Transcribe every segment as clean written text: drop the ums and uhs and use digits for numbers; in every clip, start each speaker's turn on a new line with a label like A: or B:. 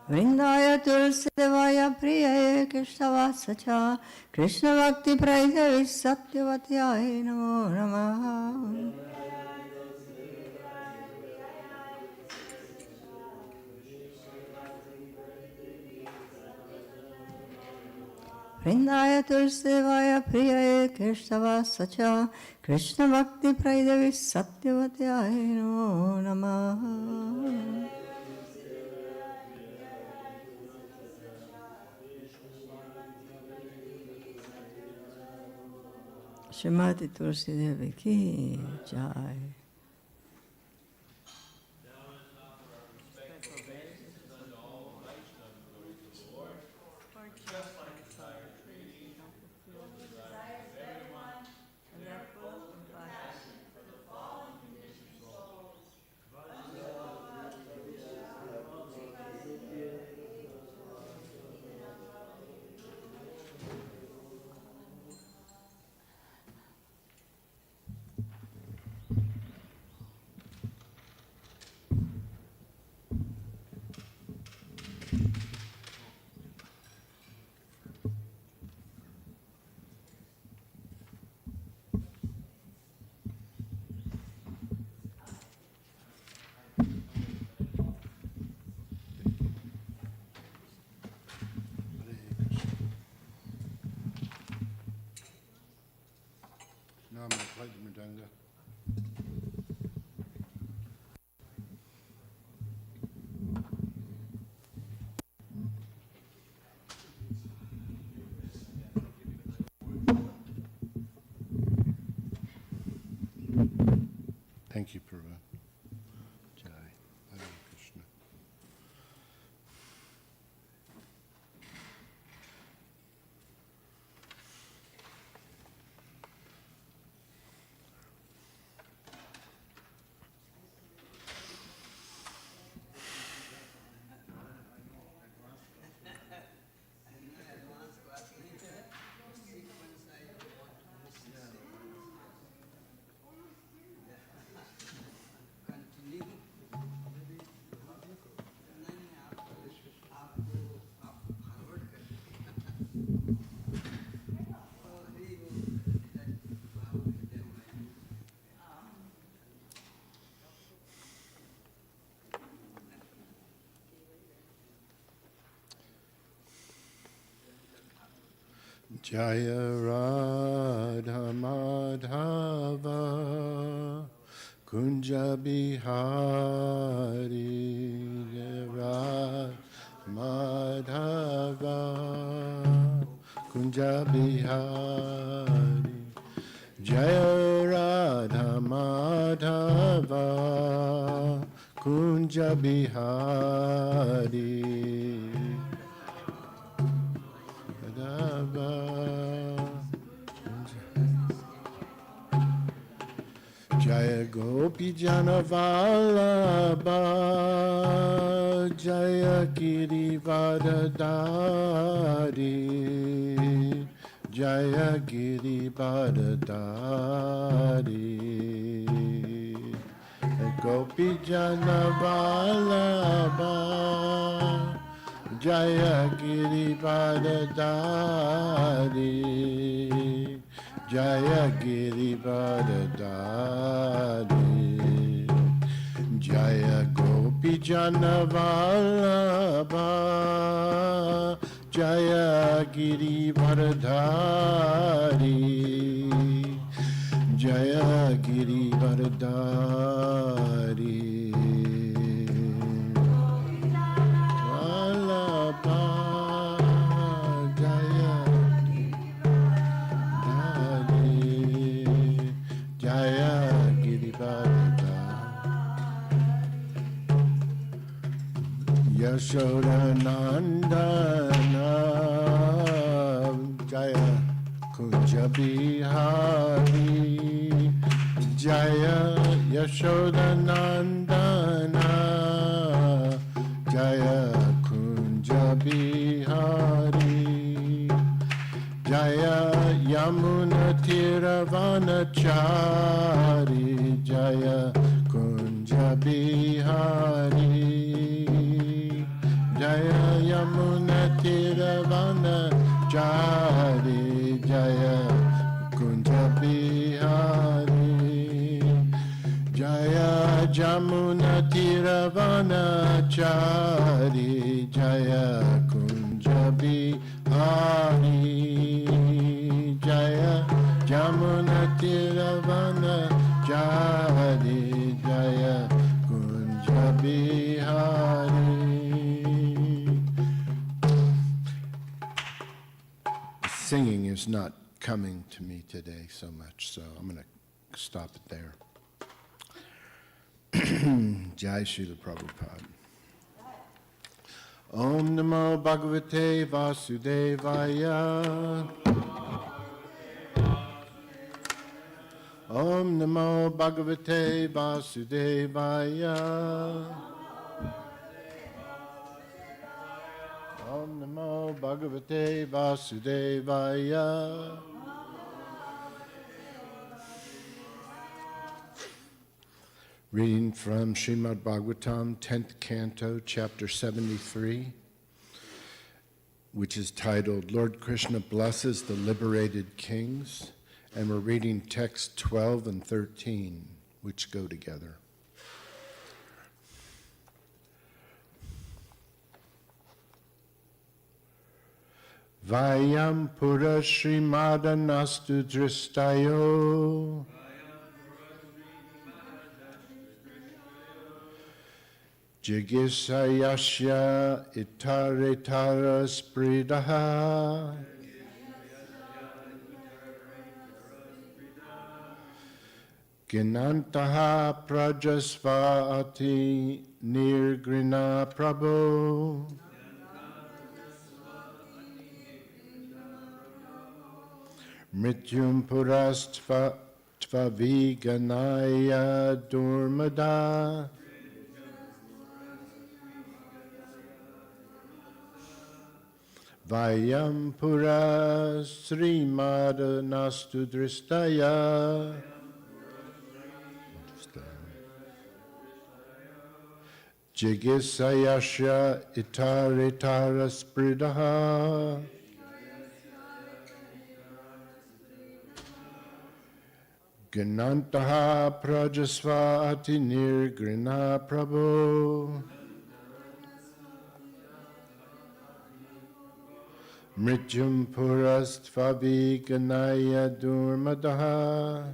A: Vrindaya tulsi devaya priyaye Krishnavasacha Krishna bhakti praisavi satyavatyaya namo namaha. Vrindaya tulsi devaya priyaye Krishnavasacha Krishna bhakti praisavi satyavatyaya namo namaha. Shrimati Tulsi Devi ki jai.
B: Now I'm going to play the mridanga. Thank you, Prabhu. Jai. Hare Krishna. Jaya Radha Madhava Kunja Bihari Jaya Radha Madhava Kunja Bihari Jaya Radha Madhava Kunja Bihari Jaya Gopi Jana Vallabha Jaya Giri Vadadari Jaya Giri Vadadari Gopi Jana Vallabha Jaya Giri Vadadari Jaya Giri Vadadari Jaya Gopi Jana Vallabha Jaya Giri Vadadari Jaya Giri Vadadari Yashoda Nandana Jaya Kunja Bihari Jaya Yashoda Nandana Jaya Kunja Bihari Jaya Yamuna Tiravanachari Jaya Kunja Bihari Jaya Vanachari Jaya Kunja Bihari Jaya Jamuna Tiravana Jari Jaya Kunja Bihari. Singing is not coming to me today so much, so I'm going to stop it there. Jai Srila Prabhupada. Om Namo Bhagavate Vasudevaya. Om Namo Bhagavate Vasudevaya. Om Namo Bhagavate Vasudevaya. Reading from Srimad Bhagavatam, 10th Canto, Chapter 73, which is titled, Lord Krishna Blesses the Liberated Kings, and we're reading texts 12 and 13, which go together. Vayam pura Srimadanastu dristayo Jigisayasya itaretara spridaha Ginantaha prajasvati nirgrina prabhu Mrityum purastva tvaviganaya durmada Vayam pura srimadanastu dristaya Jigisayasya itaritara spridaha Ganantaha prajasvati nirgrina prabhu Mrityum purastvavi ganaya durmadaha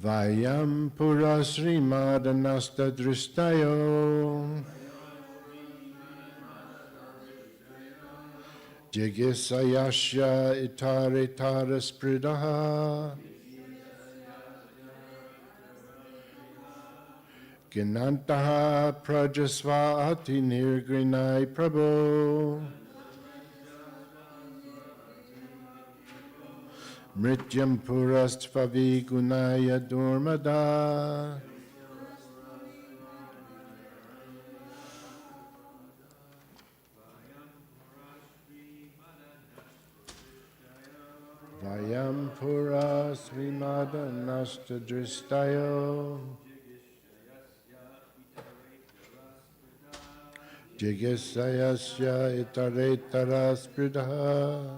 B: Vayam purasrimadanasta dristayo Jigisayasya itaritara spridaha Ginantaha prajasvati nirgrinai prabhu Mrityam purastvavi gunaya durmada Vayam purasrimadanasta dristayo Jigisayasya itaretara spridaha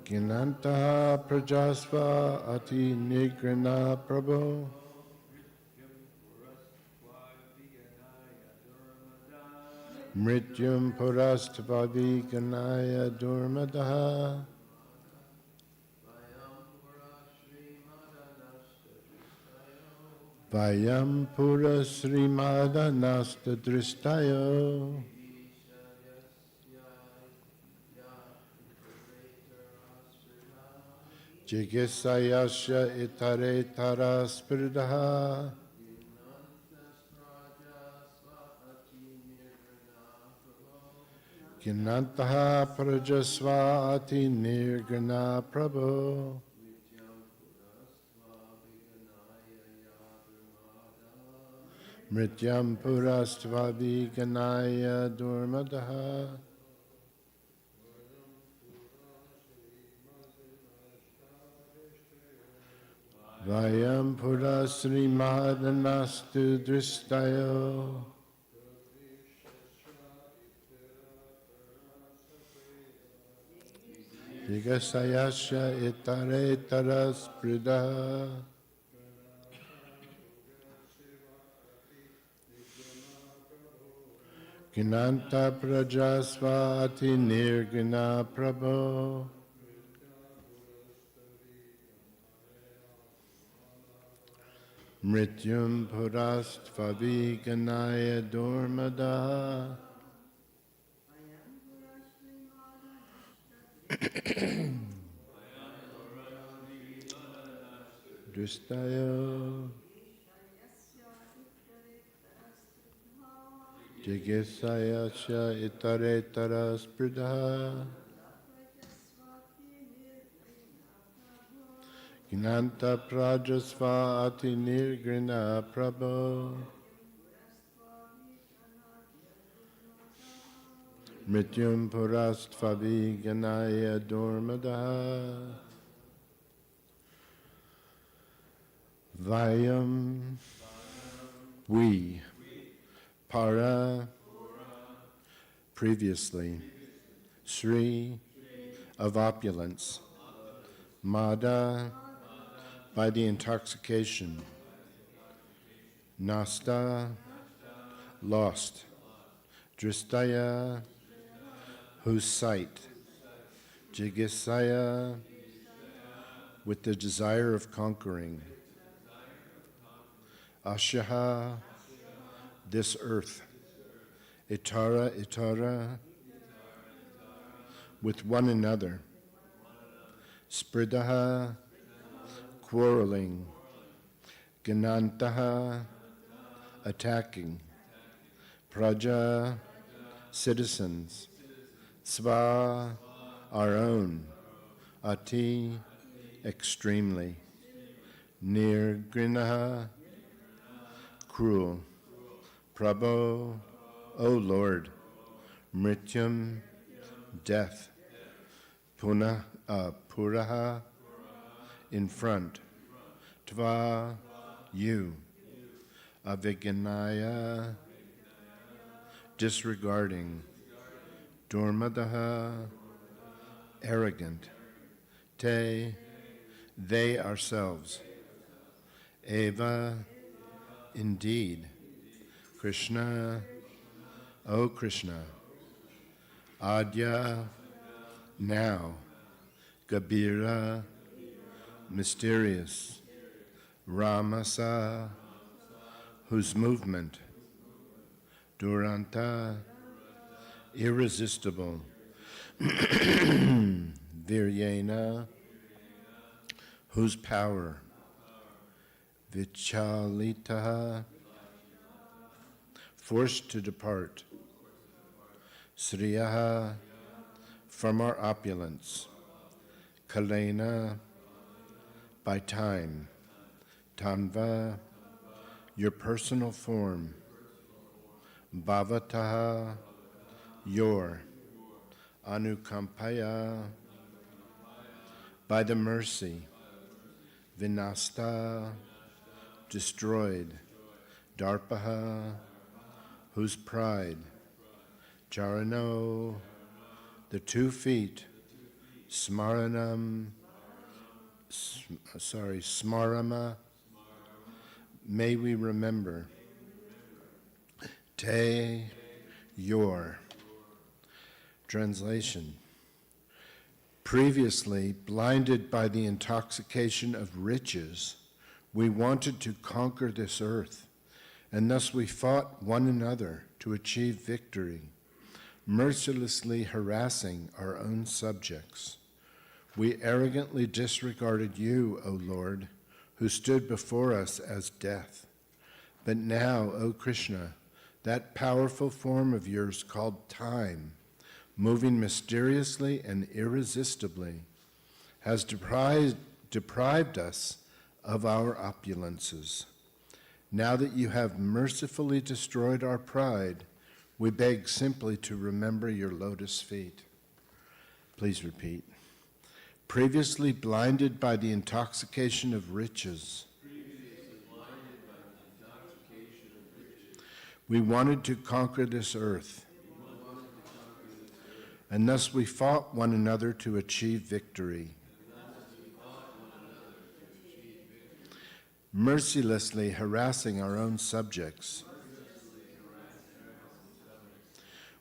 B: Ginantaha prajasva ati nigrina prabhu Mrityum purastvavi ganaya durmadaha Vayam pura srimadanasta dristayo Jigisayasya itaretara spridaha Ginantaha prajasvati nirgana prabhu Mrityam purastvavi ganaya durmadaha Vayam pura srimadanastu dristayo Jigasayasya itare taras prida. Ginanta prajasvati nirguna prabho. Mrityum purastvavi ganaya dormada. Dristayo. Jigisayasya itare taras pridha. Ginanta prajasva ati nirgrina prabho. Mrityum purastvavi ganaya dormada. Vayam, we, para, previously, Sri, of opulence, Mada, by the intoxication, Nasta, lost, Dristaya, whose sight, Jigisaya, with the desire of conquering, Ashaha, this earth, Itara, Itara, with one another, Spridaha, quarreling, Ganantaha, attacking, Praja, citizens, Sva, our own, Ati, extremely, Nirgrinaha, cruel, Prabho, O Lord, Mrityum, death, Puraha, in front, Tva, you, Aviganaya, disregarding, Dormadaha, arrogant, Te, they ourselves, Eva, indeed, Krishna, O Krishna, Adya, now, Gabira, mysterious, Ramasa, whose movement, Duranta, irresistible, Viryena, whose power, Vichalita, forced to depart, Sriyaha, from our opulence, Kalena, by time, Tanva, your personal form, Bhavataha, your, Anukampaya, by the mercy, Vinasta, destroyed, Darpaha, whose pride, Charano, the 2 feet, Smaranam, Smarama, may we remember, Te, your. Translation. Previously, blinded by the intoxication of riches, we wanted to conquer this earth, and thus we fought one another to achieve victory, mercilessly harassing our own subjects. We arrogantly disregarded you, O Lord, who stood before us as death. But now, O Krishna, that powerful form of yours called time, moving mysteriously and irresistibly, has deprived us of our opulences. Now that you have mercifully destroyed our pride, we beg simply to remember your lotus feet. Please repeat. Previously blinded by the intoxication of riches, we wanted to conquer this earth, And thus we fought one another to achieve victory. Mercilessly harassing our own subjects.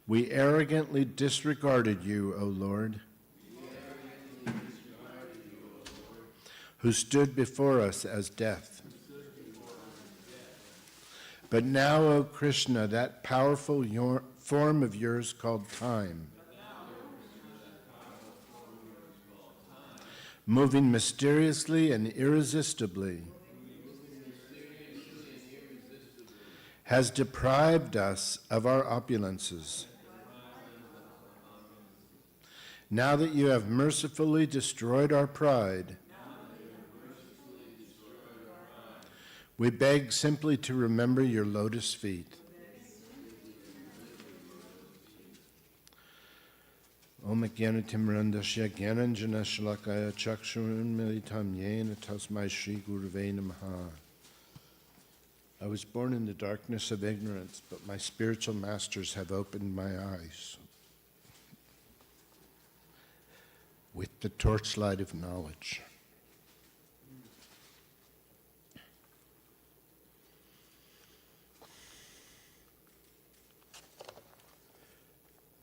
B: We arrogantly disregarded you, O Lord, who stood before us as death. But now, O Krishna, that powerful form of yours called time, moving mysteriously and irresistibly, has deprived us of our opulences. Now that you have mercifully destroyed our pride, we beg simply to remember your lotus feet. Om Jnanatimrandasya Jnananjana Shalakaya Chakshurun Militam Yena Tasmai Shri Gurave Namaha. I was born in the darkness of ignorance, but my spiritual masters have opened my eyes with the torchlight of knowledge.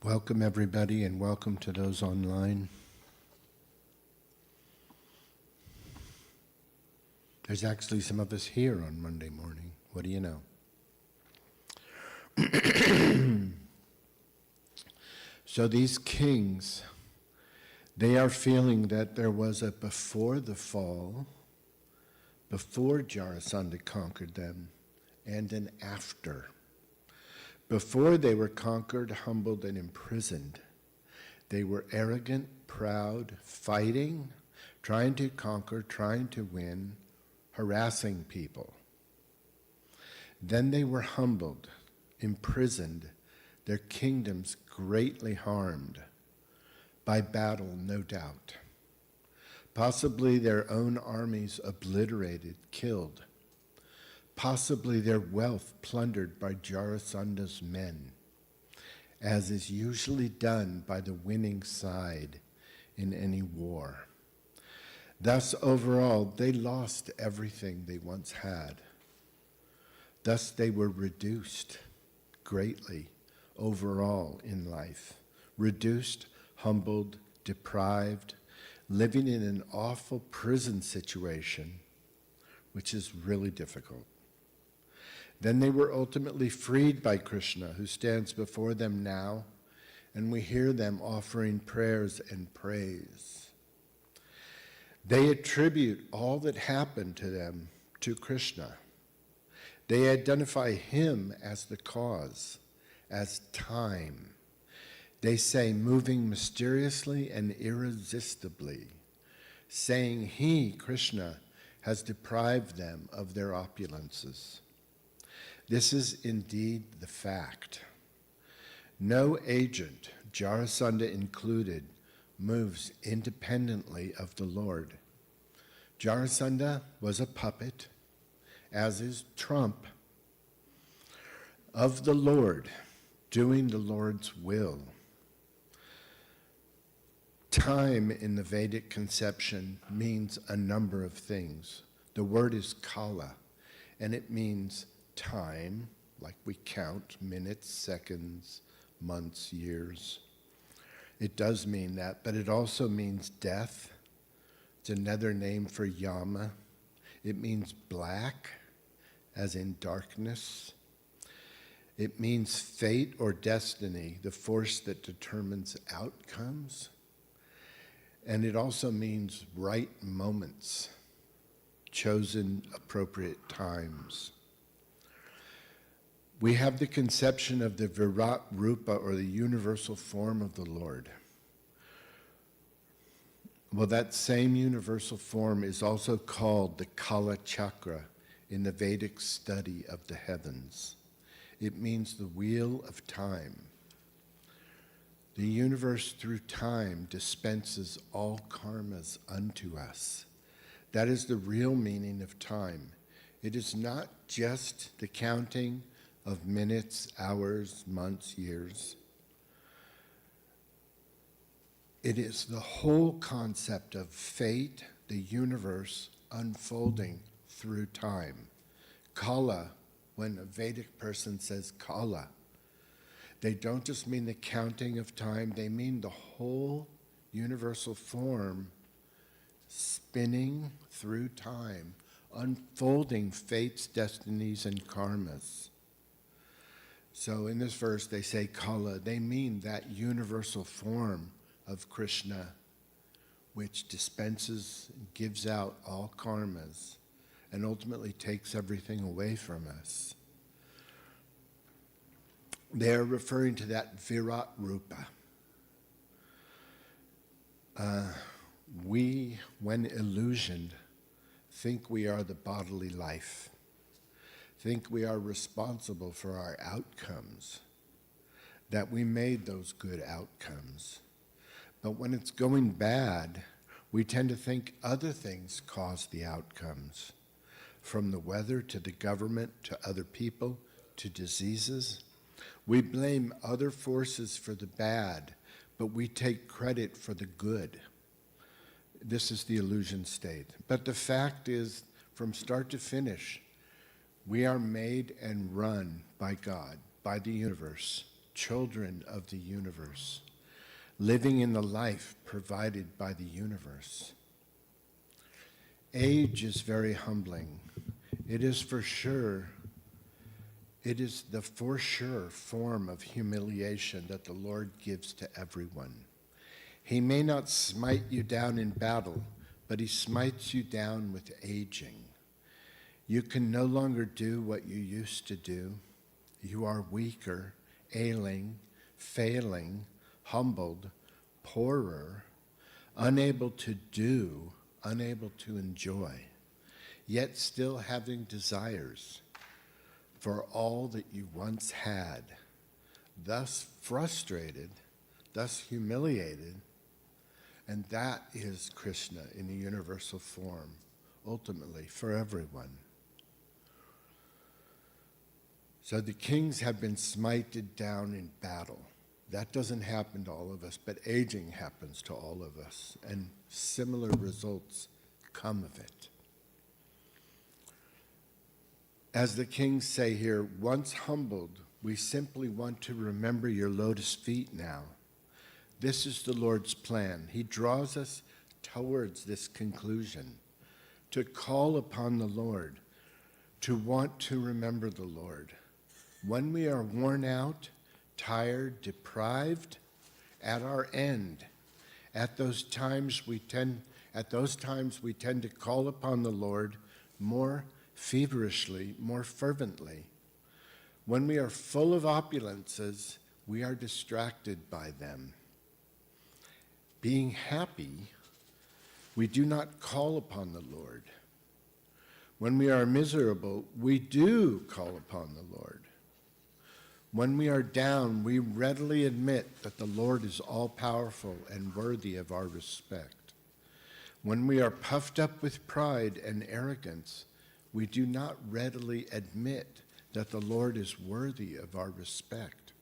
B: Welcome, everybody, and welcome to those online. There's actually some of us here on Monday morning. What do you know? So these kings, they are feeling that there was a before the fall, before Jarasandha conquered them, and an after. Before they were conquered, humbled, and imprisoned, they were arrogant, proud, fighting, trying to conquer, trying to win, harassing people. Then they were humbled, imprisoned, their kingdoms greatly harmed, by battle, no doubt. Possibly their own armies obliterated, killed. Possibly their wealth plundered by Jarasandha's men, as is usually done by the winning side in any war. Thus, overall, they lost everything they once had. Thus, they were reduced greatly overall in life. Reduced, humbled, deprived, living in an awful prison situation, which is really difficult. Then they were ultimately freed by Krishna, who stands before them now, and we hear them offering prayers and praise. They attribute all that happened to them to Krishna. They identify him as the cause, as time. They say, moving mysteriously and irresistibly, saying he, Krishna, has deprived them of their opulences. This is indeed the fact. No agent, Jarasandha included, moves independently of the Lord. Jarasandha was a puppet, as is Trump, of the Lord, doing the Lord's will. Time in the Vedic conception means a number of things. The word is kala, and it means time, like we count minutes, seconds, months, years. It does mean that, but it also means death. It's another name for Yama. It means black, as in darkness. It means fate or destiny, the force that determines outcomes. And it also means right moments, chosen appropriate times. We have the conception of the Virat Rupa, or the universal form of the Lord. Well, that same universal form is also called the Kala Chakra in the Vedic study of the heavens. It means the wheel of time. The universe through time dispenses all karmas unto us. That is the real meaning of time. It is not just the counting of minutes, hours, months, years. It is the whole concept of fate, the universe, unfolding through time. Kala, when a Vedic person says Kala, they don't just mean the counting of time, they mean the whole universal form spinning through time, unfolding fates, destinies, and karmas. So in this verse they say Kala, they mean that universal form of Krishna, which dispenses, gives out all karmas, and ultimately takes everything away from us. They are referring to that Virat Rupa. We, when illusioned, think we are the bodily life, think we are responsible for our outcomes, that we made those good outcomes. But when it's going bad, we tend to think other things cause the outcomes, from the weather to the government to other people to diseases. We blame other forces for the bad, but we take credit for the good. This is the illusion state. But the fact is, from start to finish, we are made and run by God, by the universe, children of the universe, living in the life provided by the universe. Age is very humbling. It is for sure form of humiliation that the Lord gives to everyone. He may not smite you down in battle, but he smites you down with aging. You can no longer do what you used to do. You are weaker, ailing, failing, humbled, poorer, unable to do, unable to enjoy, yet still having desires for all that you once had, thus frustrated, thus humiliated, and that is Krishna in a universal form, ultimately for everyone. So the kings have been smited down in battle. That doesn't happen to all of us, but aging happens to all of us, and similar results come of it. As the kings say here, once humbled, we simply want to remember your lotus feet now. This is the Lord's plan. He draws us towards this conclusion, to call upon the Lord, to want to remember the Lord. When we are worn out, tired, deprived, at our end, at those times we tend to call upon the Lord more feverishly, more fervently. When we are full of opulences, we are distracted by them. Being happy, we do not call upon the Lord. When we are miserable, we do call upon the Lord. When we are down, we readily admit that the Lord is all-powerful and worthy of our respect. When we are puffed up with pride and arrogance, we do not readily admit that the Lord is worthy of our respect.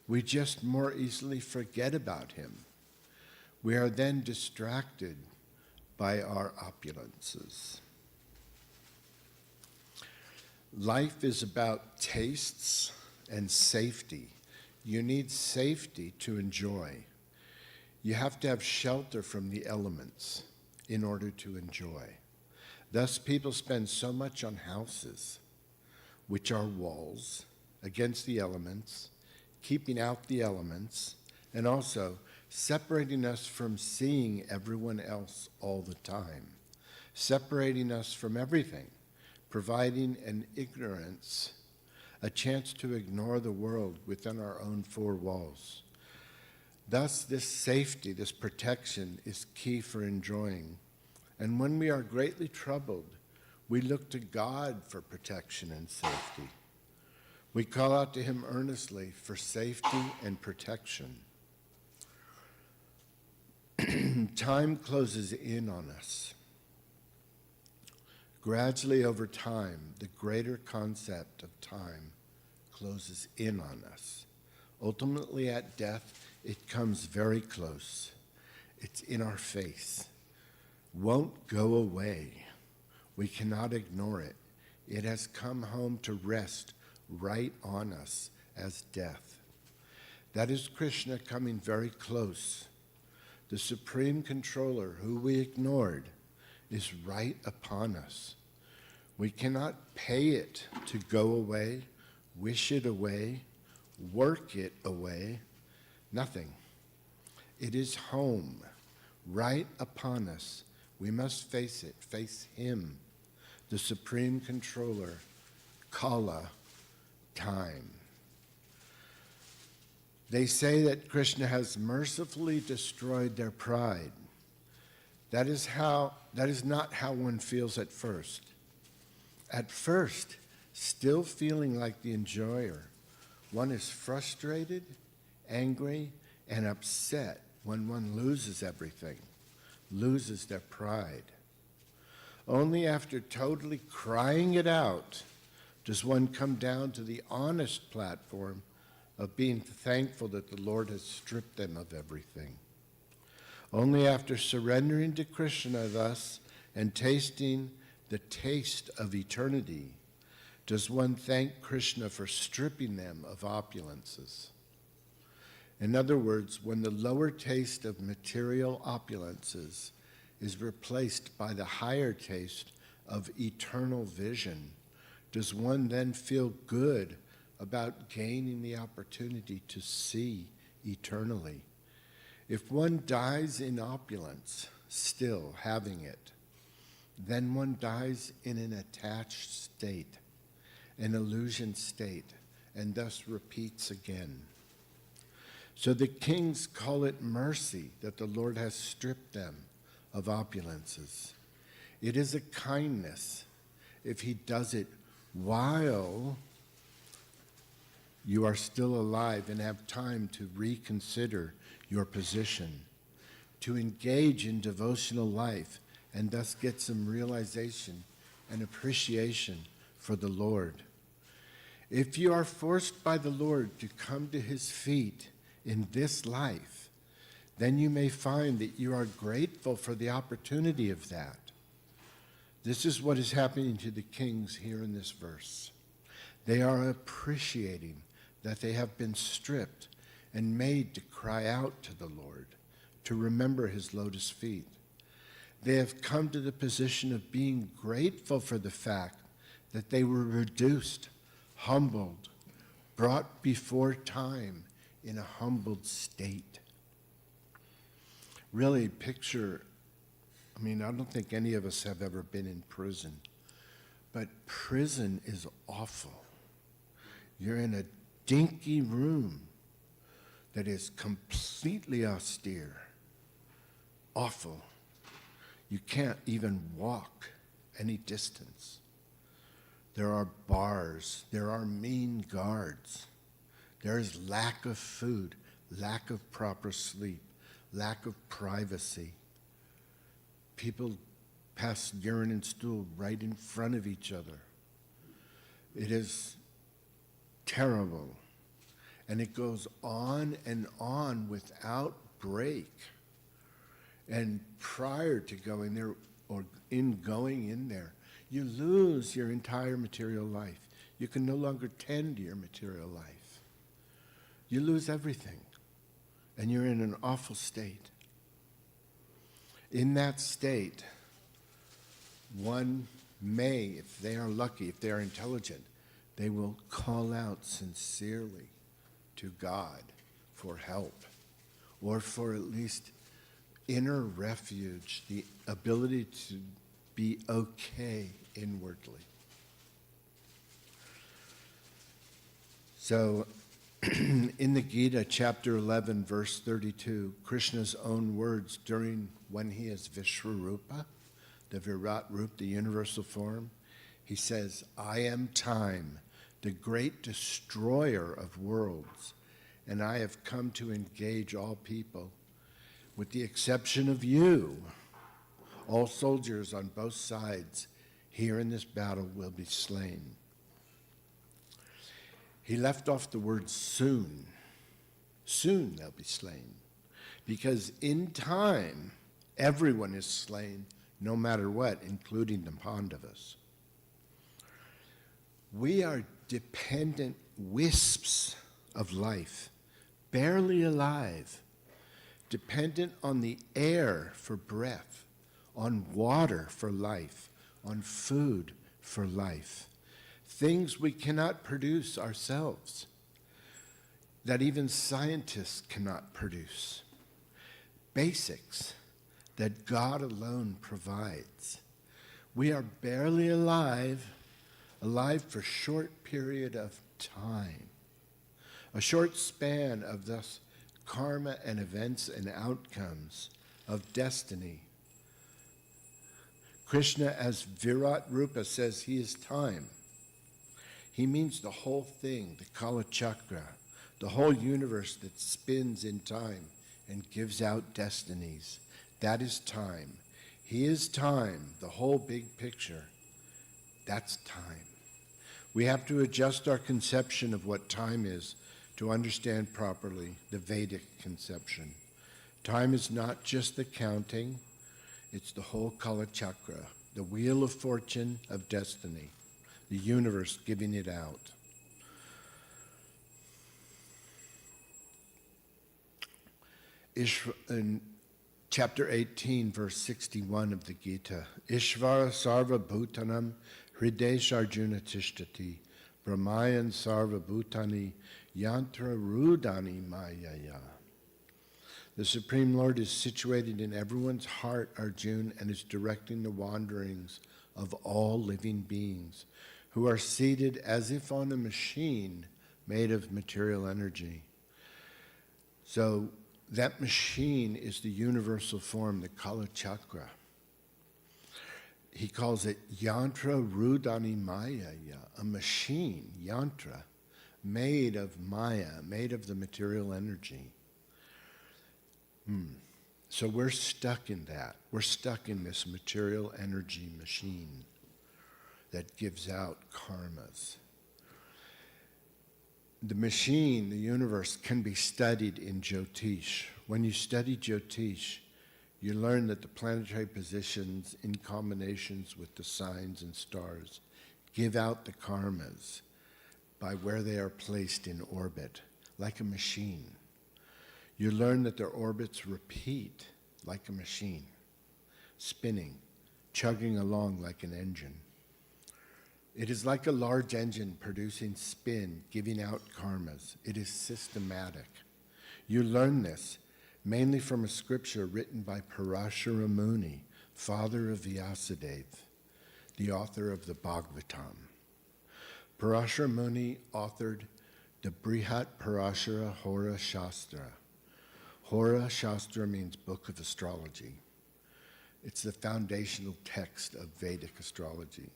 B: We just more easily forget about him. We are then distracted by our opulences. Life is about tastes and safety. You need safety to enjoy. You have to have shelter from the elements in order to enjoy. Thus, people spend so much on houses, which are walls, against the elements, keeping out the elements, and also separating us from seeing everyone else all the time, separating us from everything, providing an ignorance, a chance to ignore the world within our own four walls. Thus, this safety, this protection is key for enjoying. And when we are greatly troubled, we look to God for protection and safety. We call out to him earnestly for safety and protection. Time closes in on us. Gradually over time, the greater concept of time closes in on us. Ultimately at death, it comes very close. It's in our face. Won't go away. We cannot ignore it. It has come home to rest right on us as death. That is Krishna coming very close. The supreme controller, who we ignored, is right upon us. We cannot pay it to go away, wish it away, work it away. Nothing. It is home, right upon us. We must face it, face him, the supreme controller, Kala, time. They say that Krishna has mercifully destroyed their pride. That is not how one feels at first. At first, still feeling like the enjoyer, one is frustrated, angry, and upset when one loses everything, loses their pride. Only after totally crying it out does one come down to the honest platform of being thankful that the Lord has stripped them of everything. Only after surrendering to Krishna thus and tasting the taste of eternity does one thank Krishna for stripping them of opulences. In other words, when the lower taste of material opulences is replaced by the higher taste of eternal vision, does one then feel good about gaining the opportunity to see eternally? If one dies in opulence, still having it, then one dies in an attached state, an illusion state, and thus repeats again. So the kings call it mercy that the Lord has stripped them of opulences. It is a kindness if he does it while you are still alive and have time to reconsider your position, to engage in devotional life, and thus get some realization and appreciation for the Lord. If you are forced by the Lord to come to his feet in this life, then you may find that you are grateful for the opportunity of that. This is what is happening to the kings here in this verse. They are appreciating that they have been stripped and made to cry out to the Lord, to remember his lotus feet. They have come to the position of being grateful for the fact that they were reduced, humbled, brought before time in a humbled state. Really picture, I don't think any of us have ever been in prison, but prison is awful. You're in a dinky room that is completely austere, awful. You can't even walk any distance. There are bars, there are mean guards. There is lack of food, lack of proper sleep, lack of privacy. People pass urine and stool right in front of each other. It is terrible. And it goes on and on without break. And prior to going there, or in going in there, you lose your entire material life. You can no longer tend to your material life. You lose everything. And you're in an awful state. In that state, one may, if they are lucky, if they are intelligent, they will call out sincerely to God for help, or for at least inner refuge, the ability to be okay inwardly. So, in the Gita, chapter 11, verse 32, Krishna's own words during when he is Vishwarupa, the Virat Rup, the universal form, he says, I am time, the great destroyer of worlds, and I have come to engage all people. With the exception of you, all soldiers on both sides here in this battle will be slain. He left off the word soon. Soon they'll be slain. Because in time, everyone is slain, no matter what, including the Pandavas. We are dependent wisps of life, barely alive, dependent on the air for breath, on water for life, on food for life, things we cannot produce ourselves, that even scientists cannot produce, basics that God alone provides. We are barely alive for a short period of time, a short span of thus karma and events and outcomes of destiny. Krishna, as Virat Rupa, says he is time. He means the whole thing, the Kala Chakra, the whole universe that spins in time and gives out destinies. That is time. He is time, the whole big picture. That's time. We have to adjust our conception of what time is to understand properly the Vedic conception. Time is not just the counting, it's the whole Kala Chakra, the wheel of fortune, of destiny, the universe giving it out. In chapter 18, verse 61 of the Gita, Ishvara sarva bhutanam hridesh arjuna tishtati brahmayan sarva bhutani yantra rudani mayaya. The Supreme Lord is situated in everyone's heart, Arjuna, and is directing the wanderings of all living beings who are seated as if on a machine made of material energy. So that machine is the universal form, the Kala Chakra. He calls it Yantra Rudani Maya, a machine, yantra, made of Maya, made of the material energy. So we're stuck in that. We're stuck in this material energy machine that gives out karmas. The machine, the universe, can be studied in Jyotish. When you study Jyotish, you learn that the planetary positions in combinations with the signs and stars give out the karmas by where they are placed in orbit, like a machine. You learn that their orbits repeat like a machine, spinning, chugging along like an engine. It is like a large engine producing spin, giving out karmas. It is systematic. You learn this mainly from a scripture written by Parashara Muni, father of Vyasadeva, the author of the Bhagavatam. Parashara Muni authored the Brihat Parashara Hora Shastra. Hora Shastra means book of astrology. It's the foundational text of Vedic astrology.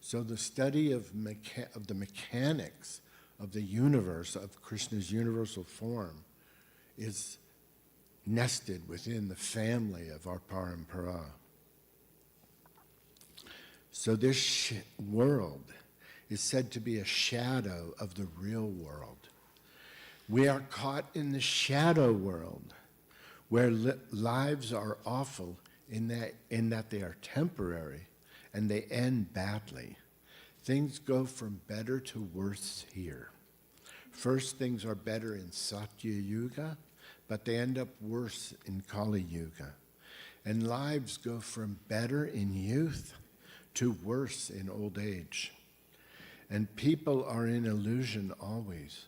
B: So the study of the mechanics of the universe, of Krishna's universal form, is nested within the family of our parampara. So this world is said to be a shadow of the real world. We are caught in the shadow world, where lives are awful in that they are temporary and they end badly. Things go from better to worse here. First, things are better in Satya Yuga, but they end up worse in Kali Yuga. And lives go from better in youth to worse in old age. And people are in illusion always.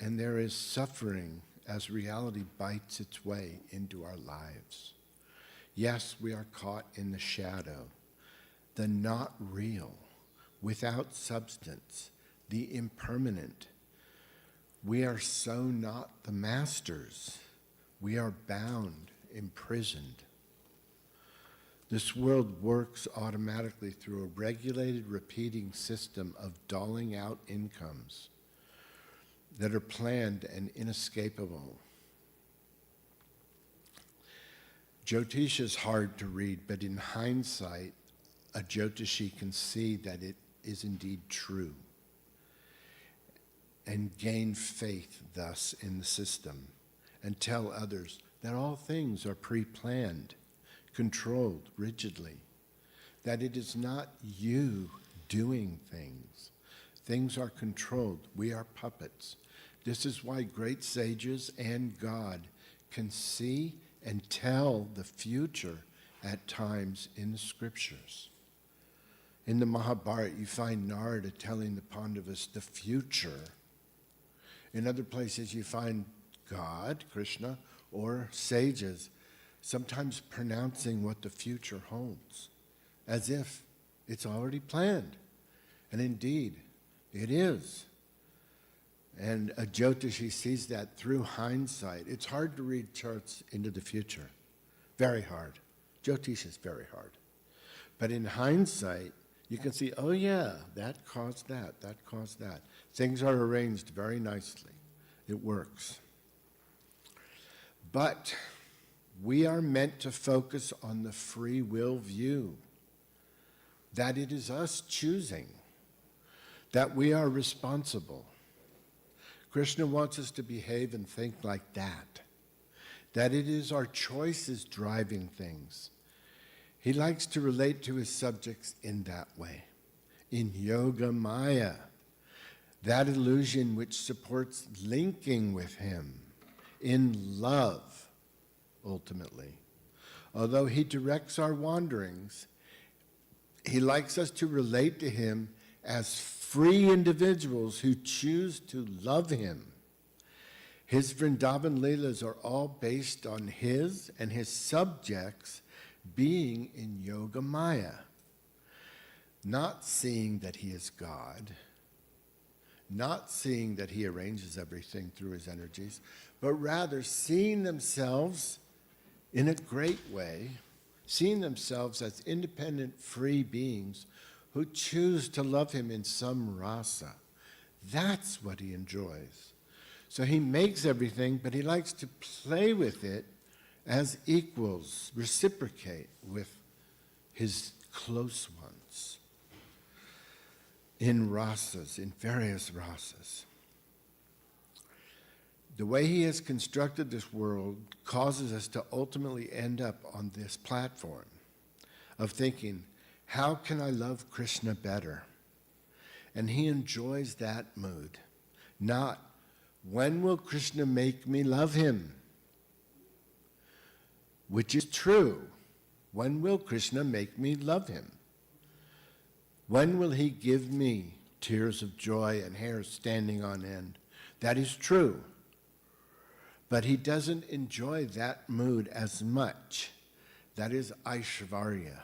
B: And there is suffering as reality bites its way into our lives. Yes, we are caught in the shadow, the not real, without substance, the impermanent. We are so not the masters. We are bound, imprisoned. This world works automatically through a regulated, repeating system of doling out incomes that are planned and inescapable. Jyotish is hard to read, but in hindsight, a Jyotishi can see that it is indeed true and gain faith thus in the system and tell others, that all things are pre-planned, controlled rigidly, that it is not you doing things. Things are controlled. We are puppets. This is why great sages and God can see and tell the future at times in the scriptures. In the Mahabharata, you find Narada telling the Pandavas the future. In other places, you find God, Krishna, or sages sometimes pronouncing what the future holds, as if it's already planned. And indeed, it is. And a Jyotishi sees that through hindsight. It's hard to read charts into the future. Very hard. Jyotish is very hard. But in hindsight, you can see, oh yeah, that caused that caused that. Things are arranged very nicely. It works. But we are meant to focus on the free will view, that it is us choosing, that we are responsible. Krishna wants us to behave and think like that it is our choices driving things. He likes to relate to his subjects in that way. In Yoga Maya, that illusion which supports linking with him. In love, ultimately. Although he directs our wanderings, he likes us to relate to him as free individuals who choose to love him. His Vrindavan Leelas are all based on his and his subjects being in Yoga Maya, not seeing that he is God, not seeing that he arranges everything through his energies, but rather seeing themselves in a great way, seeing themselves as independent, free beings who choose to love him in some rasa. That's what he enjoys. So he makes everything, but he likes to play with it as equals, reciprocate with his close ones in rasas, in various rasas. The way he has constructed this world causes us to ultimately end up on this platform of thinking, how can I love Krishna better? And he enjoys that mood. Not, when will Krishna make me love him? Which is true. When will Krishna make me love him? When will he give me tears of joy and hair standing on end? That is true. But he doesn't enjoy that mood as much. That is Aishvarya.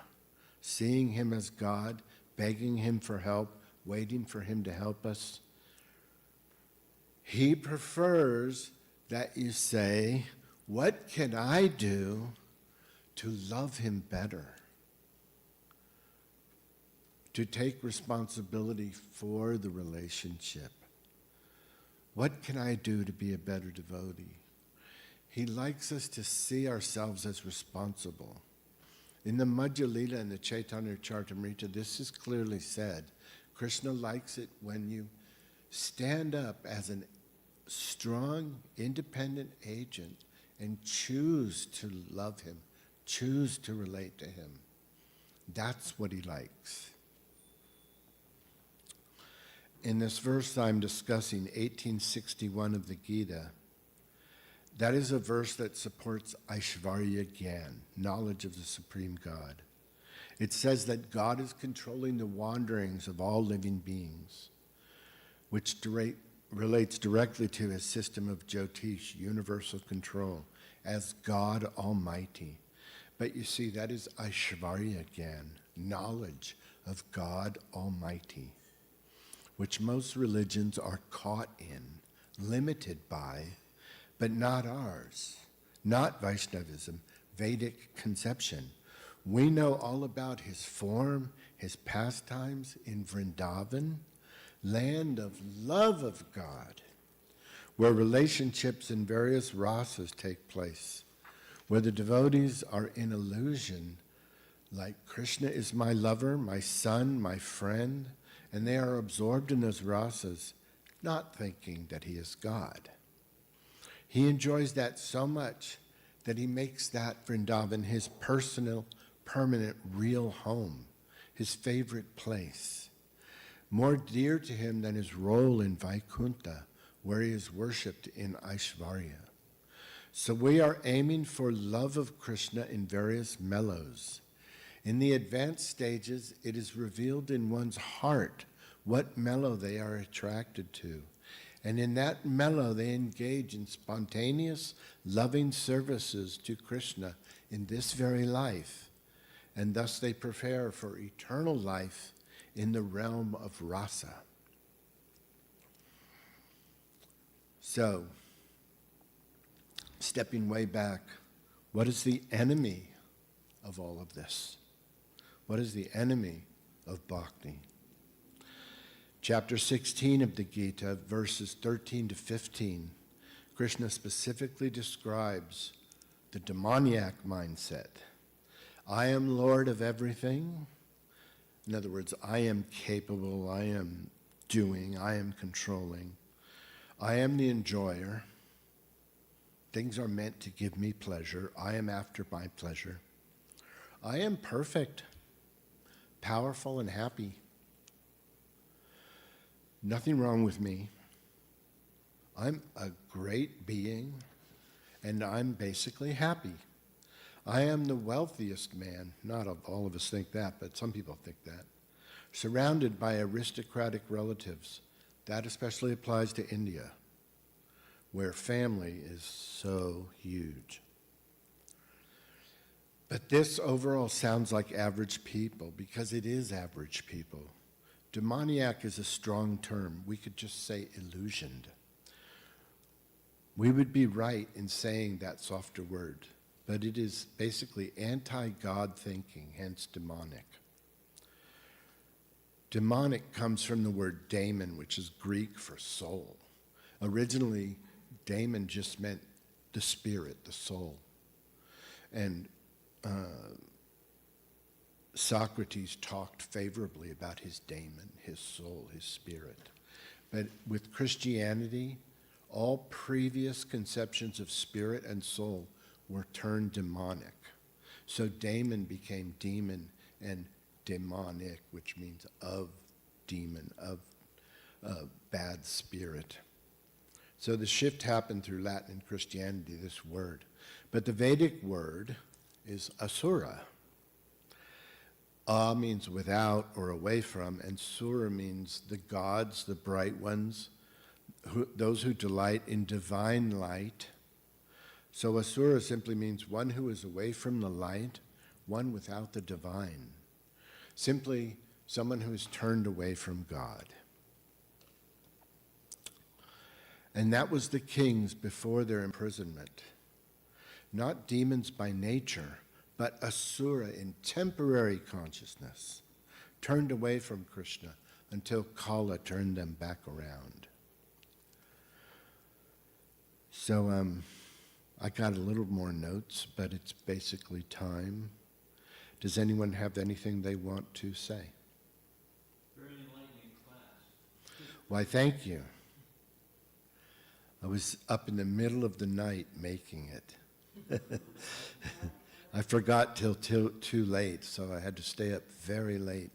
B: Seeing him as God, begging him for help, waiting for him to help us. He prefers that you say, what can I do to love him better? To take responsibility for the relationship. What can I do to be a better devotee? He likes us to see ourselves as responsible. In the Madhya Lila and the Chaitanya Charitamrita, this is clearly said. Krishna likes it when you stand up as a strong, independent agent and choose to love him, choose to relate to him. That's what he likes. In this verse I'm discussing, 1861 of the Gita, that is a verse that supports Aishvarya Gyan, knowledge of the Supreme God. It says that God is controlling the wanderings of all living beings, which relates directly to his system of Jyotish, universal control, as God Almighty. But you see, that is Aishvarya Gyan, knowledge of God Almighty, which most religions are caught in, limited by, but not ours, not Vaishnavism, Vedic conception. We know all about his form, his pastimes in Vrindavan, land of love of God, where relationships in various rasas take place, where the devotees are in illusion, like Krishna is my lover, my son, my friend, and they are absorbed in those rasas, not thinking that he is God. He enjoys that so much that he makes that Vrindavan his personal, permanent, real home, his favorite place, more dear to him than his role in Vaikuntha, where he is worshipped in Aishvarya. So we are aiming for love of Krishna in various mellows. In the advanced stages, it is revealed in one's heart what mellow they are attracted to. And in that mellow, they engage in spontaneous, loving services to Krishna in this very life. And thus they prepare for eternal life in the realm of rasa. So, stepping way back, what is the enemy of all of this? What is the enemy of bhakti? Chapter 16 of the Gita, verses 13 to 15, Krishna specifically describes the demoniac mindset. I am Lord of everything. In other words, I am capable, I am doing, I am controlling. I am the enjoyer. Things are meant to give me pleasure. I am after my pleasure. I am perfect, powerful, and happy. Nothing wrong with me. I'm a great being, and I'm basically happy. I am the wealthiest man. Not all of us think that, but some people think that. Surrounded by aristocratic relatives. That especially applies to India, where family is so huge. But this overall sounds like average people, because it is average people. Demoniac is a strong term. We could just say illusioned. We would be right in saying that softer word, but it is basically anti-God thinking, hence demonic. Demonic comes from the word daemon, which is Greek for soul. Originally, daemon just meant the spirit, the soul. And Socrates talked favorably about his daemon, his soul, his spirit. But with Christianity, all previous conceptions of spirit and soul were turned demonic. So daemon became demon, and demonic, which means of demon, of bad spirit. So the shift happened through Latin and Christianity, this word. But the Vedic word is asura. Means without or away from, and sura means the gods, the bright ones, those who delight in divine light. So asura simply means one who is away from the light, one without the divine. Simply someone who is turned away from God. And that was the kings before their imprisonment. Not demons by nature, but asura in temporary consciousness, turned away from Krishna until Kala turned them back around. So I got a little more notes, but it's basically time. Does anyone have anything they want to say?
C: Very enlightening class.
B: Why, thank you. I was up in the middle of the night making it. I forgot till too late, so I had to stay up very late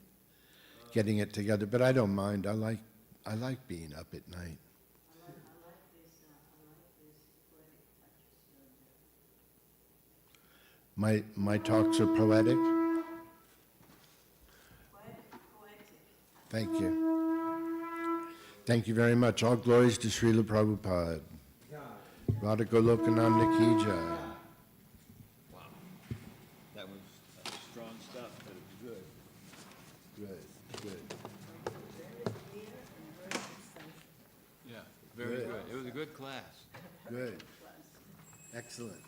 B: getting it together. But I don't mind. I like being up at night. My talks are poetic. Thank you. Thank you very much. All glories to Srila Prabhupada. Radha Golokananda Ki Jai.
C: Wow. That was strong stuff, but it was good.
B: Good.
C: Yeah, very
B: Good.
C: good. It was a good class.
B: Good. Excellent.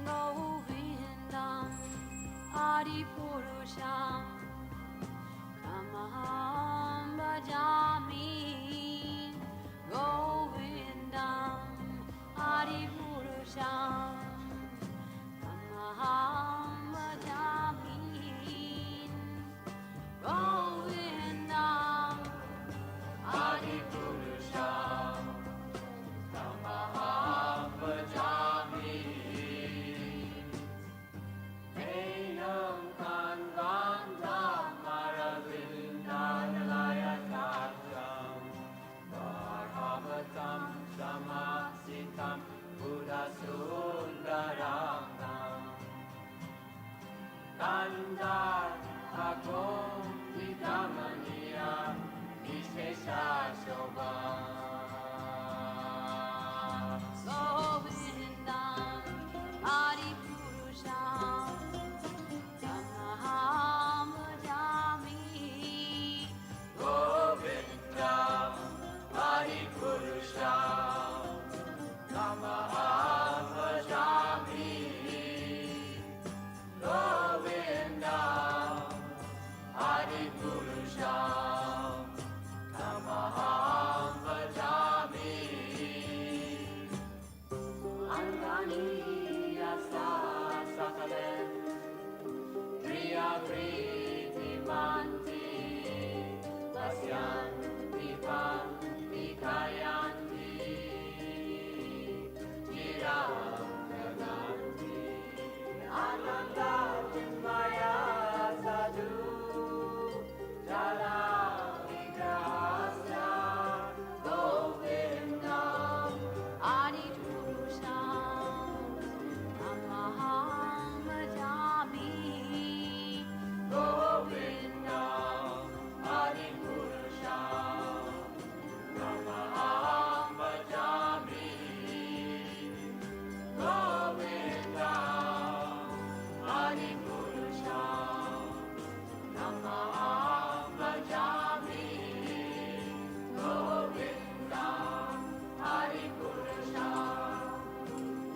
D: Govindam Adipurusham Tamaham Bhajami Govindam andar ako di kamania iskesa shoba Govindam Hari Purusham Tamaham Bhajami Govindam Hari Purusham Tamaham Bhajami Govindam Hari Purusham Tamaham Bhajami Angani Yasa Sakale Priya Priti Manti Vasyanti Panti Kayanti Chiram Gaganti Ananda Chinmaya Sadhu Jala Vigrahasya Govindam Adi Purusham Tamaham Bhajami Govindam Adi Purusham Tamaham Bhajami Govindam Adi Purusham Tamaham Bhajami Govindam Adi Purusham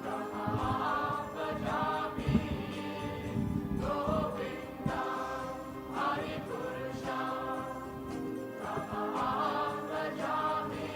D: Tamaham Bhajami Govindam Adi Purusham Tamaham Bhajami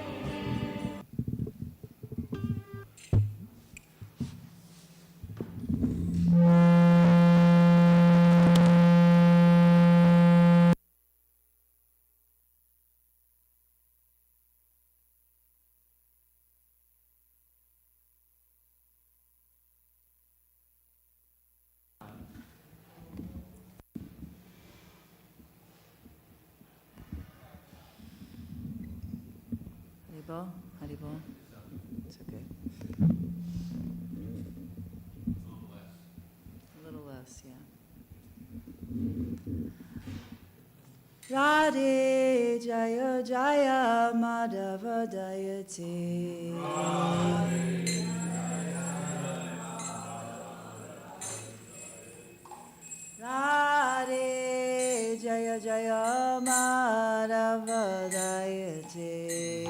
A: Haribol, Haribol. It's okay. A little less, yeah. Radhe Jaya Jaya Madhava Dayate. Radhe Jaya Jaya Madhava Dayate.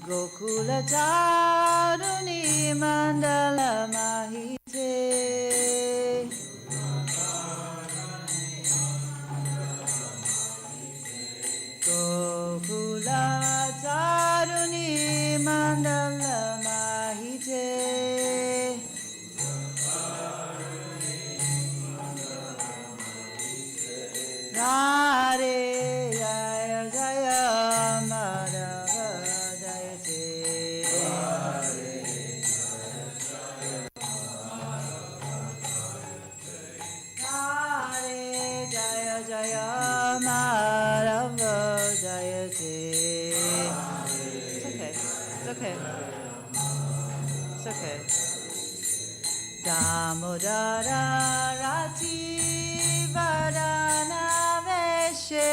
A: Gokula Taruni Mandala Mahite Gokula Taruni Mandala Mahite Radhe Jaya Jaya Madhava Dayate Radhe Jaya Jaya Madhava Dayate. It's okay. It's okay. It's okay. Damodara Rati Vadana Veshe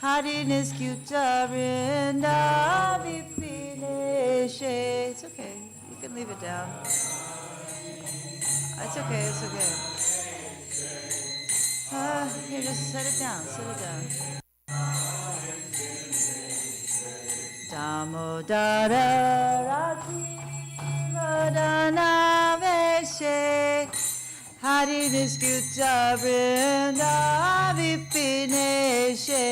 A: Hariniskuta Vrinda Vipineshe. It's okay. You can leave it down. It's okay. It's okay. Here, just set it down. Set it down. Damodara Rati Vadana Veshe Hariniskuta Vrinda Vipineshe.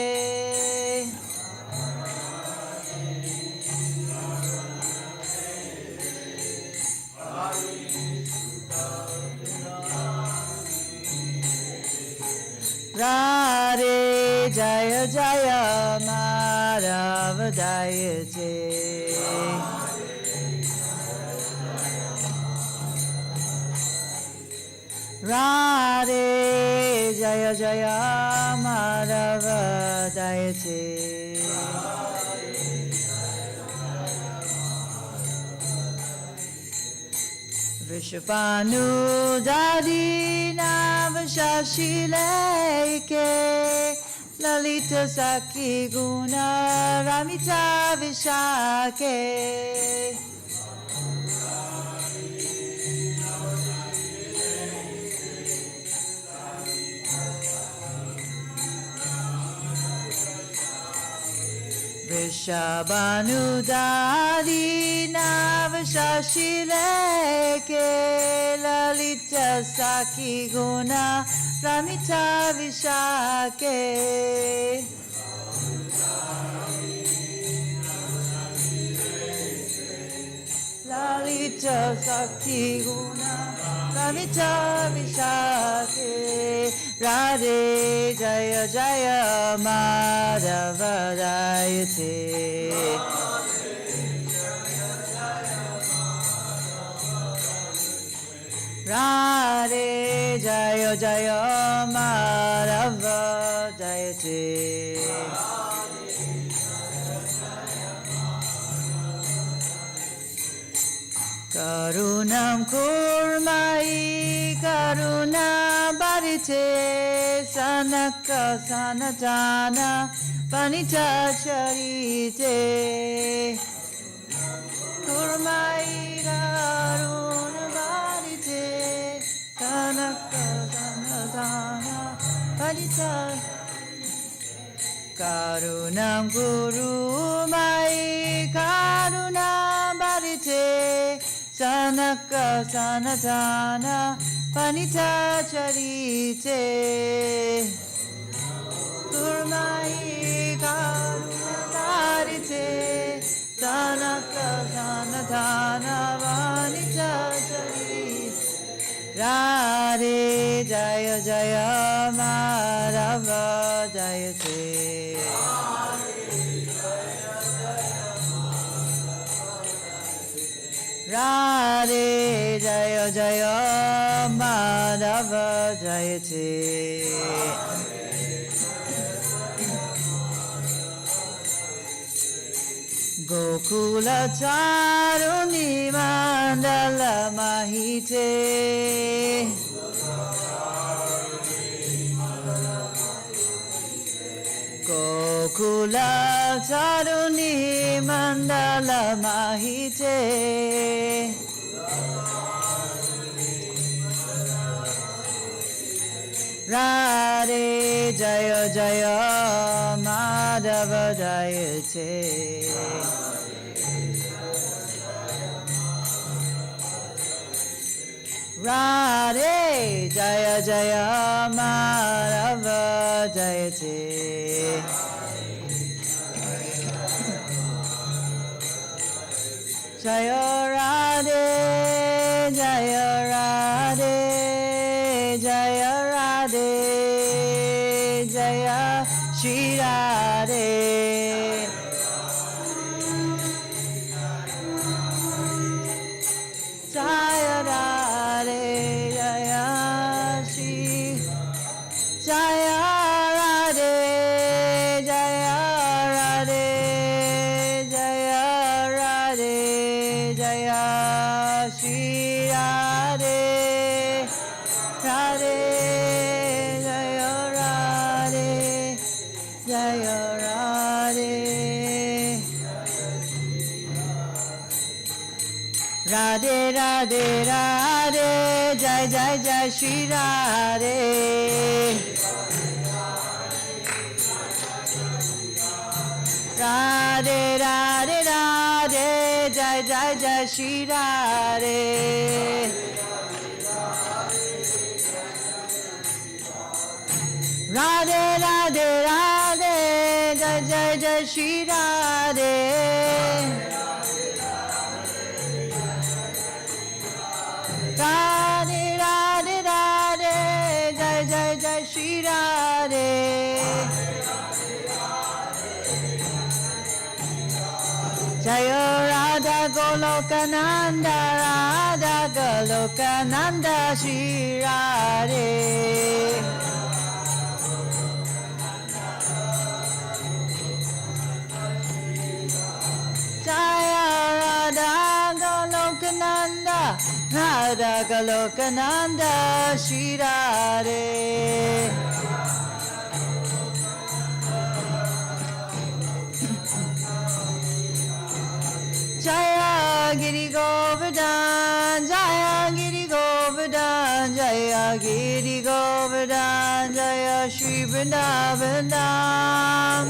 A: Radhe Jaya Jaya Madhava Dayate. Radhe Jaya Jaya Madhava Dayate. Vishapanu Dadi Navashashileke Lalita Saki Guna Ramita Vishake Vishabanu Dadi Navashashileke Lalita Saki Guna Ramita Vishake Lalita Sakti Guna Ramita Vishake Radhe Jaya Jaya Madhava Dayate Radhe Jaya Jaya Madhava Dayate Karunam Kurmai Karuna Bharite Sanaka Sanatana Panita Charite Kurmai Karuna Bharite Sanaka Sanatana Panita Karunam Guru Mai Karuna Bharite Sanaka Sanatana Panita Charite Kurmai Karuna Bharite Sanaka Sanatana Panita Charite Radhe Jaya Jaya Madhava Jayate Radhe Jaya Jaya Madhava Jayate Gokula Taruni Mandala Mahite Gokula Taruni Mandala Mahite Radhe Jaya Jaya Madhava Jayate Radhe Jaya Jaya Madhava Jayate Jaya Radhe Jaya Radhe Jaya Radhe Jaya Shri Radhe Jaya Radhe Jaya Shri Jaya Radhe Jaya Radhe Jaya Radhe Jaya Shri Radhe Radhe Jaya Radhe Jaya Radhe Radhe Radhe Radhe Jai Jai Jai Shri Radhe Radhe Radhe Radhe Jai Jai Jai Shri Radhe Radhe Radhe Radhe Jai Jai Jai Shri Radhe Radhe Radhe Radhe Jai Jai Jai Shri Radhe Jaya Radha Goloka Nanda Radha Goloka Nanda Shri Radhe Jaya Radha Goloka Nanda Radha Radha Goloka Nanda Shri Radhe. Jaya Giri Govardhan, Jaya Giri Govardhan, Jaya Giri Govardhan, Jaya Shri Vrindavan Dham.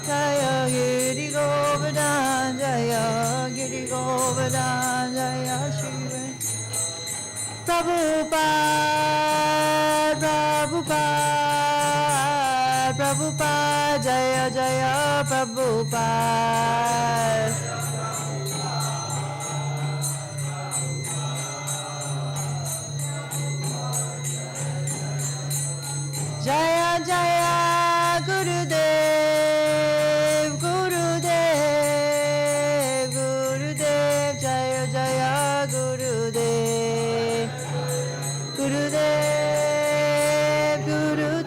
A: Jaya Giri Govardhan, Jaya Giri Govardhan, Jaya Shri Vrindavan. Prabhupada, Prabhupada, Prabhupada, Jaya Jaya Prabhupada. Jaya Jaya Gurudev, Gurudev, Gurudev, Jaya Jaya Gurudev, Gurudev, Gurudev,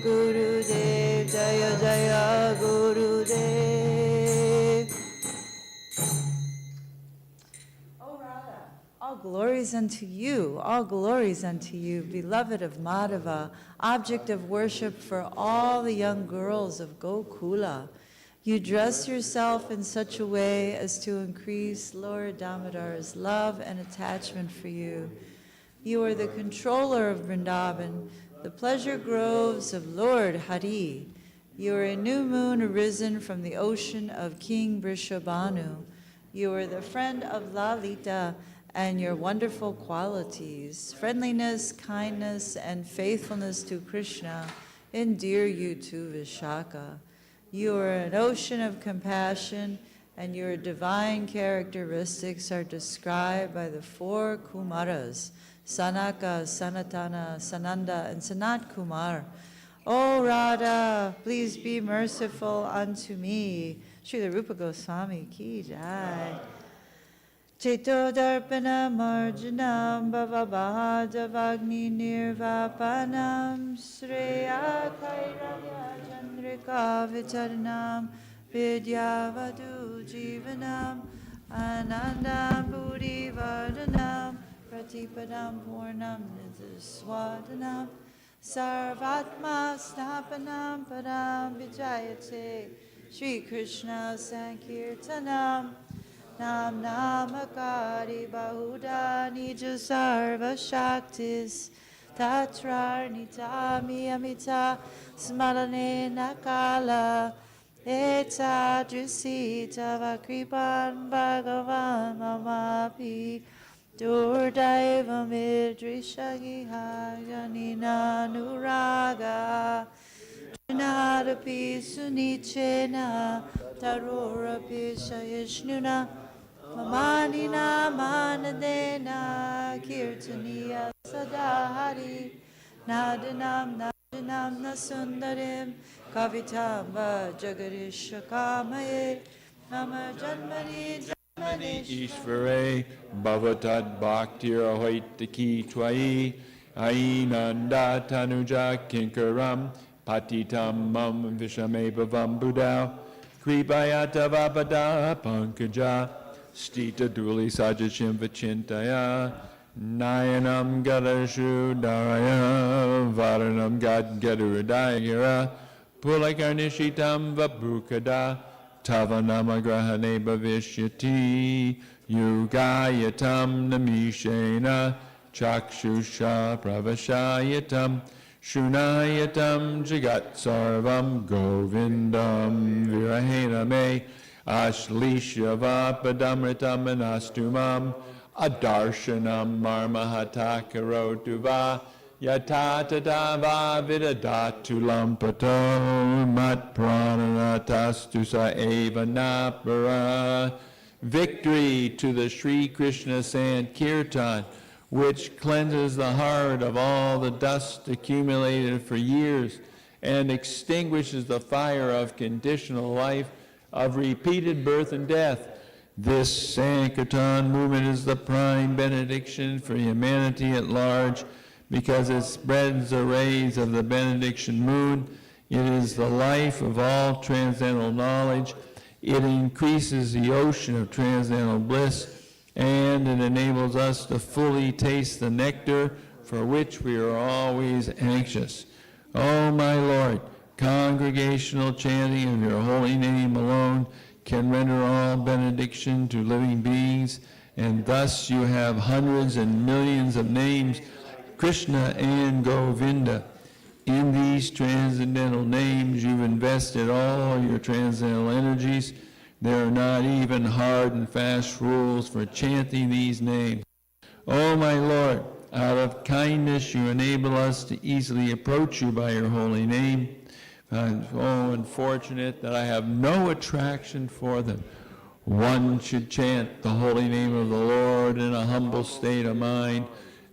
A: Gurudev, Jaya Jaya Gurudev. Oh Radha, all glories unto you, all glories unto you, beloved of Madhava, object of worship for all the young girls of Gokula. You dress yourself in such a way as to increase Lord Damodar's love and attachment for you. You are the controller of Vrindavan, the pleasure groves of Lord Hari. You are a new moon arisen from the ocean of King Vrishabhanu. You are the friend of Lalita, and your wonderful qualities, friendliness, kindness, and faithfulness to Krishna, endear you to Vishaka. You are an ocean of compassion, and your divine characteristics are described by the four Kumaras, Sanaka, Sanatana, Sananda, and Sanat Kumar. O Radha, please be merciful unto me. Srila Rupa Goswami ki jai. Cheto Darpana Marjanam Bhavabhadavagni Nirvapanam Sreya Kairaya Chandrika Vitaranam Vidyavadu Jivanam Anandam Buddhi Vardhanam Pratipadam Purnam Nidhiswadanam Sarvatma Snapanam Padam Vijayate Shri Krishna Sankirtanam Nam Namakari Bahuda Nija Sarva Shaktis Tatrar Nitami Amita Smalane Nakala Eta Drisita Vakripan Bhagavan Mamapi Durdaiva Midrishagiha Janina Nuraga Nadapi Sunichena Tarurapi Shayishnuna Mamanina Manadena Kirtaniya Sadahari Nadanam Nadanam Nasundarim Kavitamba Jagarisha Kamaye Nama Janmani Janmani
E: Ishvare Bhavatad Bhaktir Ahoitaki Twai Ainanda Tanuja Kinkaram Patitam Mam Vishame Bhavam Budao Kribayata Vabada Pankaja Stita Duli Sajachim Vachintaya Nayanam Gadashu Daraya Varanam Gad Gaduradayara Pulakarnishitam Vabrukada Tavanama Grahane Bhavishyati Yugayatam Namishena Chakshusha Pravashayatam Shunayatam Jagat Sarvam Govindam Virahena Me Ashlisha Vapadamritam Anastumam Adarshanam Marmahatakarotuva Yatatadava Vidadatu Lampato Mat Prananatastusa Eva Napara. Victory to the Sri Krishna Sankirtan, which cleanses the heart of all the dust accumulated for years and extinguishes the fire of conditional life, of repeated birth and death. This Sankirtan movement is the prime benediction for humanity at large because it spreads the rays of the benediction moon. It is the life of all transcendental knowledge. It increases the ocean of transcendental bliss, and it enables us to fully taste the nectar for which we are always anxious. Oh, my Lord, congregational chanting of your holy name alone can render all benediction to living beings, and thus you have hundreds and millions of names, Krishna and Govinda. In these transcendental names, you've invested all your transcendental energies. There are not even hard and fast rules for chanting these names. Oh, my Lord, out of kindness, you enable us to easily approach you by your holy name. I'm so unfortunate that I have no attraction for them. One should chant the holy name of the Lord in a humble state of mind,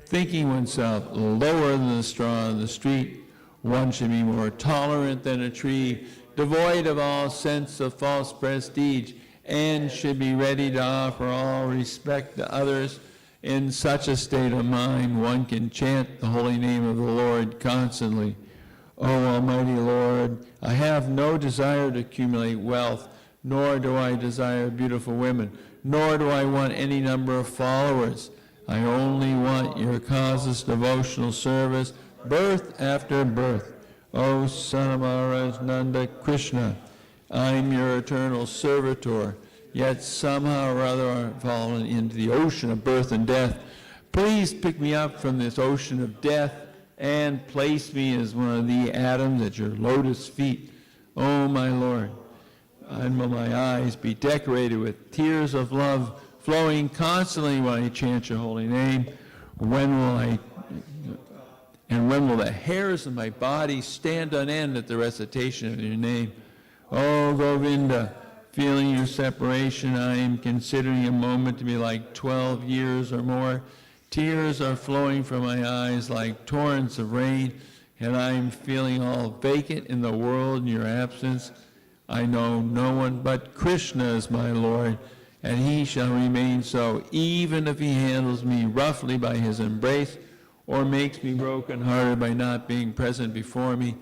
E: thinking oneself lower than the straw on the street. One should be more tolerant than a tree, devoid of all sense of false prestige, and should be ready to offer all respect to others. In such a state of mind, one can chant the holy name of the Lord constantly. O Almighty Lord, I have no desire to accumulate wealth, nor do I desire beautiful women, nor do I want any number of followers. I only want your causeless devotional service, birth after birth. O Son of Maharaj Nanda Krishna, I'm your eternal servitor, yet somehow or other I've fallen into the ocean of birth and death. Please pick me up from this ocean of death and place me as one of the atoms at your lotus feet. Oh, my Lord, and will my eyes be decorated with tears of love flowing constantly when I chant your holy name? When will the hairs of my body stand on end at the recitation of your name? Oh, Govinda, feeling your separation, I am considering a moment to be like 12 years or more. Tears are flowing from my eyes like torrents of rain, and I am feeling all vacant in the world in your absence. I know no one but Krishna is my Lord, and he shall remain so, even if he handles me roughly by his embrace, or makes me broken-hearted by not being present before me.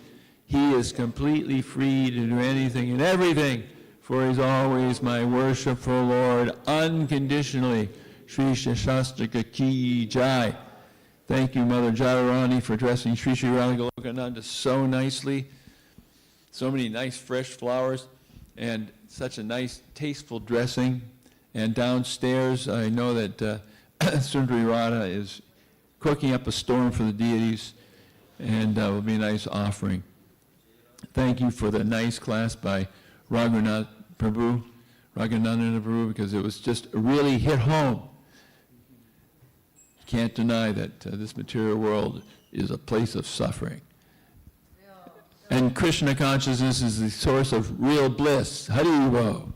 E: He is completely free to do anything and everything, for he is always my worshipful Lord, unconditionally. Sri Shastastika Ki Jai. Thank you, Mother Jadharani, for dressing Sri Sri Radha Golokananda so nicely. So many nice fresh flowers, and such a nice, tasteful dressing. And downstairs, I know that Sundari Radha is cooking up a storm for the deities, and will be a nice offering. Thank you for the nice class by Raghunatha Prabhu, because it was just really hit home. Can't deny that this material world is a place of suffering. And Krishna consciousness is the source of real bliss. Hari Bo.